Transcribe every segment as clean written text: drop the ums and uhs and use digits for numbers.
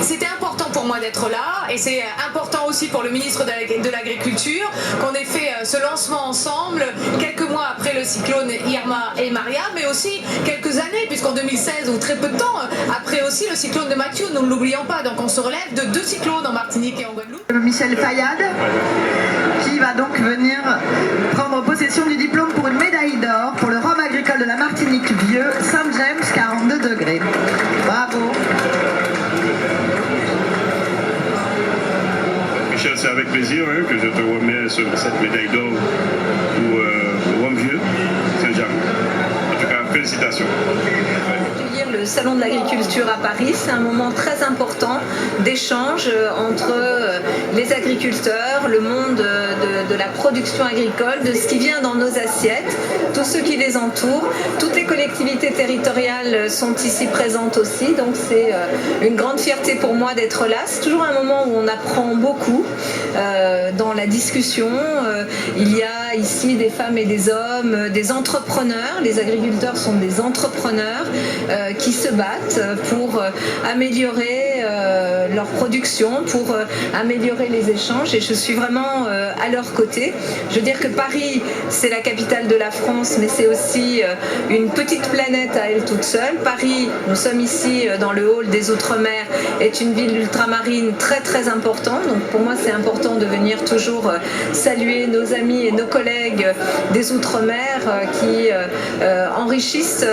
c'était important pour moi d'être là et c'est important aussi pour le ministre de l'Agriculture qu'on ait fait ce lancement ensemble quelques mois après le cyclone Irma et Maria, mais aussi quelques années, puisqu'en 2016 ou très peu de temps après aussi le cyclone de Mathieu, nous ne l'oublions pas, donc on se relève de 2 cyclones en Martinique et en Guadeloupe. Michel Fayad qui va donc venir prendre possession du diplôme pour une médaille d'or pour le rhum agricole de la Martinique Vieux, Saint-James, 42 degrés. Bravo. Michel, c'est avec plaisir que je te remets cette médaille d'or pour le rhum vieux, Saint-James. En tout cas, félicitations. Le Salon de l'agriculture à Paris, c'est un moment très important d'échange entre les agriculteurs, le monde de la production agricole, de ce qui vient dans nos assiettes, tous ceux qui les entourent. Toutes les collectivités territoriales sont ici présentes aussi, donc c'est une grande fierté pour moi d'être là. C'est toujours un moment où on apprend beaucoup dans la discussion. Il y a ici des femmes et des hommes, des entrepreneurs. Les agriculteurs sont des entrepreneurs qui se battent pour améliorer leur production, pour améliorer les échanges, et je suis vraiment à leur côté. Je veux dire que Paris, c'est la capitale de la France, mais c'est aussi une petite planète à elle toute seule. Paris, nous sommes ici dans le hall des Outre-mer, est une ville ultramarine très très importante, donc pour moi c'est important de venir toujours saluer nos amis et nos collègues des Outre-mer qui enrichissent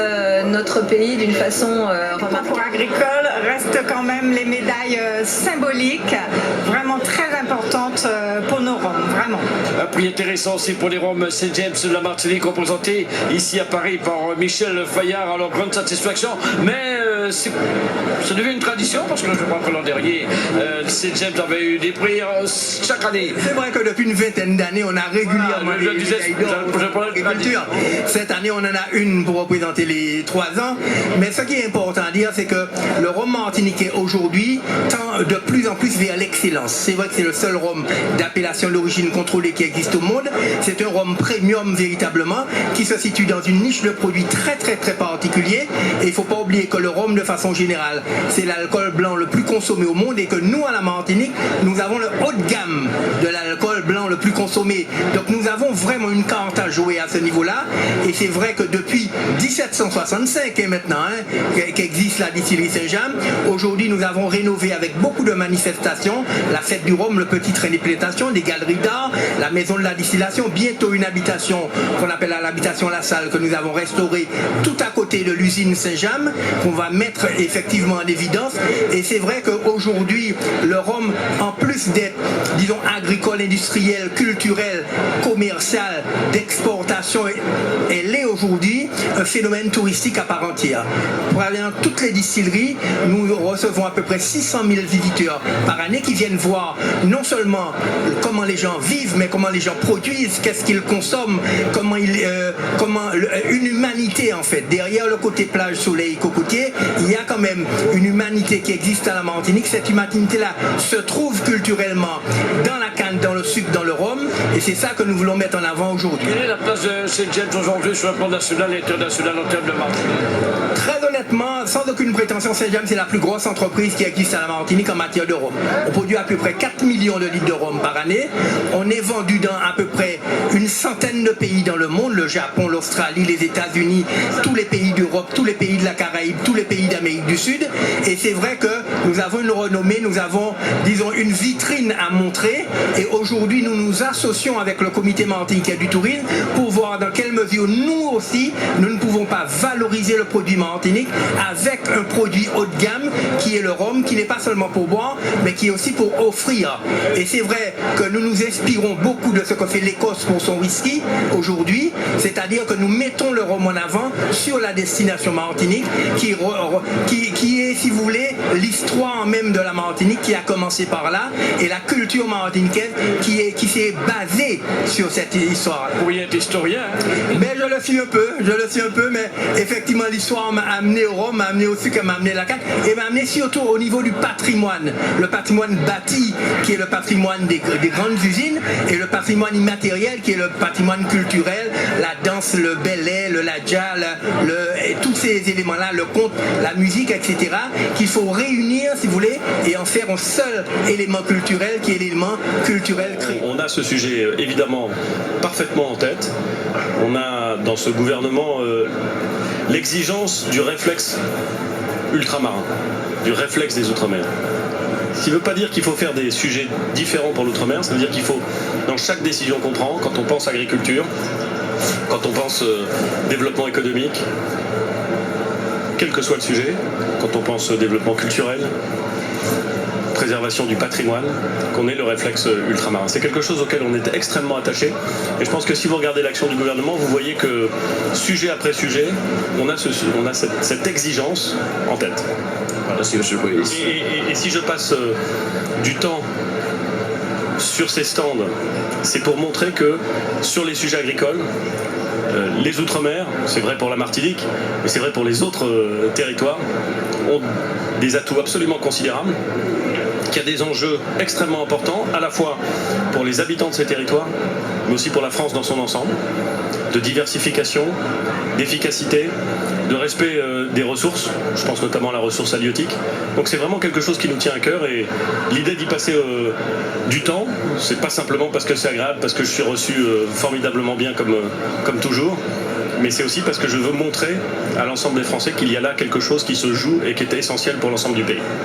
notre pays d'une façon remarquable. Pour agricole reste quand même les médailles symboliques, vraiment très importantes pour nos Roms, vraiment. Un prix intéressant aussi pour les Roms Saint-James de la Martinique, représenté ici à Paris par Michel Fayard. Alors grande satisfaction, mais c'est devenu une tradition parce que je crois que l'an dernier, Saint-James avait eu des prix chaque année. C'est vrai que depuis une vingtaine d'années, on a régulièrement des médailles d'or pour l'agriculture. Cette année, on en a une pour représenter les 3 ans. Mais ce qui est important à dire, c'est que le rhum martiniquais aujourd'hui tend de plus en plus vers l'excellence. C'est vrai que c'est le seul rhum d'appellation d'origine contrôlée qui existe au monde. C'est un rhum premium véritablement qui se situe dans une niche de produits très très très particulier. Et il ne faut pas oublier que le rhum, de façon générale, c'est l'alcool blanc le plus consommé au monde et que nous, à la Martinique, nous avons le haut de gamme de l'alcool blanc le plus consommé. Donc nous avons vraiment une carte à jouer à ce niveau-là. Et c'est vrai que depuis 1765 et maintenant, qu'existe la distillerie Saint-James, aujourd'hui nous avons rénové avec beaucoup de manifestations la fête du rhum, le petit train des plantations, des galeries d'art, la maison de la distillation, bientôt une habitation qu'on appelle l'habitation La Salle que nous avons restaurée tout à côté de l'usine Saint-James, qu'on va mettre effectivement en évidence. Et c'est vrai qu'aujourd'hui le rhum, en plus d'être, disons, agricole, industriel, culturel, commercial, d'exportation, elle est aujourd'hui un phénomène touristique à part entière. Pour aller dans toutes les distilleries, nous recevons à peu près 600 000 visiteurs par année qui viennent voir non seulement comment les gens vivent, mais comment les gens produisent, qu'est-ce qu'ils consomment, comment une humanité en fait. Derrière le côté plage, soleil, cocotier, il y a quand même une humanité qui existe à la Martinique. Cette humanité-là se trouve culturellement dans la canne, dans le sucre, dans le rhum, et c'est ça que nous voulons mettre en avant aujourd'hui. Quelle est la place de Saint-James aujourd'hui sur le plan national et international en termes de Martinique? Très honnêtement, sans aucune prétention, Saint-James c'est la plus grosse entreprise qui existe à la Martinique en matière de rhum. On produit à peu près 4 millions de litres de rhum par année. On est vendu dans à peu près une centaine de pays dans le monde, le Japon, l'Australie, les États-Unis, tous les pays d'Europe, tous les pays de la Caraïbe, tous les pays d'Amérique du Sud. Et c'est vrai que nous avons une renommée, nous avons, disons, une vitrine à montrer. Et aujourd'hui, nous nous associons avec le comité martiniquais du tourisme pour voir dans quelle mesure nous aussi, nous ne pouvons pas valoriser le produit martinique avec un produit haut de gamme qui est le rhum, qui n'est pas seulement pour boire, mais qui est aussi pour offrir. Et c'est vrai que nous nous inspirons beaucoup de ce que fait l'Écosse pour son whisky aujourd'hui, c'est-à-dire que nous mettons le rhum en avant sur la destination Martinique, qui est, si vous voulez, l'histoire même de la Martinique qui a commencé par là, et la culture martiniquaise qui s'est basée sur cette histoire. Vous pourriez être historien. Mais je le suis un peu, mais effectivement l'histoire m'a amené au rhum, m'a amené au sucre, m'a amené à la canne, et m'a amené surtout au niveau du patrimoine. Le patrimoine bâti, qui est le patrimoine des grandes usines, et le patrimoine immatériel, qui est le patrimoine culturel, la danse, le ballet, le ladja, et tous ces éléments-là, le conte, la musique, etc., qu'il faut réunir, si vous voulez, et en faire un seul élément culturel qui est l'élément culturel créé. On a ce sujet évidemment parfaitement en tête. On a dans ce gouvernement l'exigence du réflexe ultramarin, du réflexe des Outre-mer. Ce qui ne veut pas dire qu'il faut faire des sujets différents pour l'Outre-mer, ça veut dire qu'il faut, dans chaque décision qu'on prend, quand on pense agriculture, quand on pense développement économique, quel que soit le sujet, quand on pense développement culturel, préservation du patrimoine, qu'on ait le réflexe ultramarin. C'est quelque chose auquel on est extrêmement attaché. Et je pense que si vous regardez l'action du gouvernement, vous voyez que sujet après sujet, on a cette exigence en tête. Merci, monsieur le Président. Et si je passe du temps sur ces stands, c'est pour montrer que sur les sujets agricoles, les Outre-mer, c'est vrai pour la Martinique, mais c'est vrai pour les autres territoires, ont des atouts absolument considérables, qu'il y a des enjeux extrêmement importants, à la fois pour les habitants de ces territoires, mais aussi pour la France dans son ensemble, de diversification, d'efficacité, de respect des ressources, je pense notamment à la ressource halieutique. Donc c'est vraiment quelque chose qui nous tient à cœur et l'idée d'y passer du temps, c'est pas simplement parce que c'est agréable, parce que je suis reçu formidablement bien comme toujours, mais c'est aussi parce que je veux montrer à l'ensemble des Français qu'il y a là quelque chose qui se joue et qui est essentiel pour l'ensemble du pays.